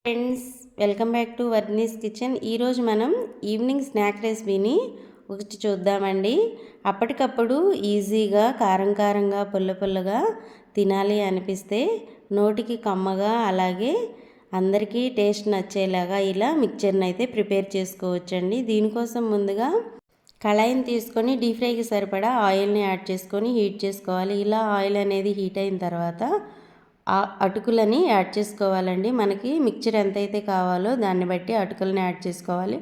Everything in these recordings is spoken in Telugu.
Friends, welcome back to Varni's kitchen. ఈరోజు మనం ఈవినింగ్ స్నాక్ రెసిపీని ఒకటి చూద్దామండి. అప్పటికప్పుడు ఈజీగా కారం కారంగా పుల్ల పుల్లగా తినాలి అనిపిస్తే నోటికి కమ్మగా అలాగే అందరికీ టేస్ట్ నచ్చేలాగా ఇలా మిక్చర్ని అయితే ప్రిపేర్ చేసుకోవచ్చండి. దీనికోసం ముందుగా కళాయిని తీసుకొని డీప్ ఫ్రైకి సరిపడా ఆయిల్ని యాడ్ చేసుకొని హీట్ చేసుకోవాలి. ఇలా ఆయిల్ అనేది హీట్ అయిన తర్వాత అటుకులని యాడ్ చేసుకోవాలండి. మనకి మిక్చర్ ఎంతైతే కావాలో దాన్ని బట్టి అటుకులని యాడ్ చేసుకోవాలి.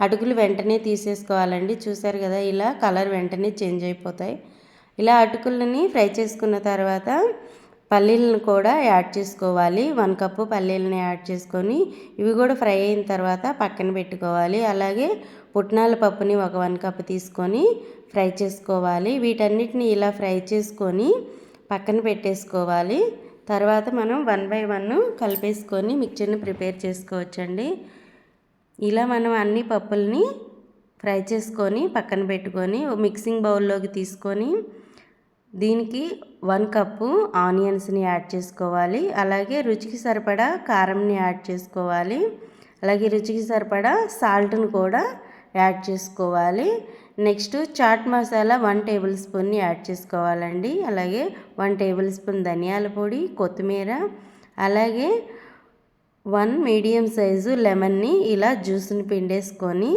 అటుకులు వెంటనే తీసేసుకోవాలండి. చూసారు కదా, ఇలా కలర్ వెంటనే చేంజ్ అయిపోతాయి. ఇలా అటుకులని ఫ్రై చేసుకున్న తర్వాత పల్లీలను కూడా యాడ్ చేసుకోవాలి. 1 కప్పు పల్లీలని యాడ్ చేసుకొని ఇవి కూడా ఫ్రై అయిన తర్వాత పక్కన పెట్టుకోవాలి. అలాగే పుట్నాల పప్పుని ఒక 1 కప్పు తీసుకొని ఫ్రై చేసుకోవాలి. వీటన్నిటిని ఇలా ఫ్రై చేసుకొని పక్కన పెట్టేసుకోవాలి. తర్వాత మనం 1 బై 1 కలిపేసుకొని మిక్చర్ని ప్రిపేర్ చేసుకోవచ్చండి. ఇలా మనం అన్ని పప్పుల్ని ఫ్రై చేసుకొని పక్కన పెట్టుకొని మిక్సింగ్ బౌల్లోకి తీసుకొని దీనికి 1 కప్పు ఆనియన్స్ని యాడ్ చేసుకోవాలి. అలాగే రుచికి సరిపడా కారంని యాడ్ చేసుకోవాలి. అలాగే రుచికి సరిపడా సాల్ట్ని కూడా యాడ్ చేసుకోవాలి. నెక్స్ట్ చాట్ మసాలా 1 టేబుల్ స్పూన్ని యాడ్ చేసుకోవాలండి. అలాగే 1 టేబుల్ స్పూన్ ధనియాల పొడి, కొత్తిమీర, అలాగే 1 మీడియం సైజు లెమన్ని ఇలా జ్యూస్ని పిండేసుకొని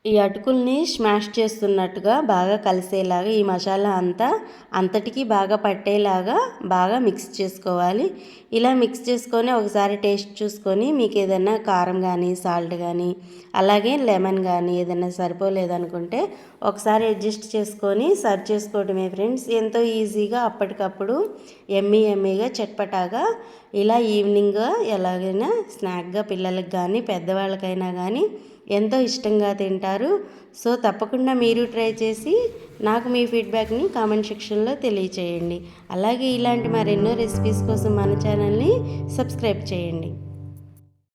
ఈ అటుకుల్ని స్మాష్ చేస్తున్నట్టుగా బాగా కలిసేలాగా ఈ మసాలా అంతటికీ బాగా పట్టేలాగా బాగా మిక్స్ చేసుకోవాలి. ఇలా మిక్స్ చేసుకొని ఒకసారి టేస్ట్ చూసుకొని మీకు ఏదైనా కారం కానీ సాల్ట్ కానీ అలాగే లెమన్ కానీ ఏదైనా సరిపోలేదనుకుంటే ఒకసారి అడ్జస్ట్ చేసుకొని సర్వ్ చేసుకోవడమే ఫ్రెండ్స్. ఎంతో ఈజీగా అప్పటికప్పుడు ఎమ్మీగా చట్పటాగా ఇలా ఈవినింగ్ ఎలాగైనా స్నాక్గా పిల్లలకు కానీ పెద్దవాళ్ళకైనా కానీ ఎంతో ఇష్టంగా తింటారు. సో తప్పకుండా మీరు ట్రై చేసి నాకు మీ ఫీడ్బ్యాక్ని కామెంట్ సెక్షన్లో తెలియచేయండి. అలాగే ఇలాంటి మరెన్నో రెసిపీస్ కోసం మన ఛానల్ని సబ్స్క్రైబ్ చేయండి.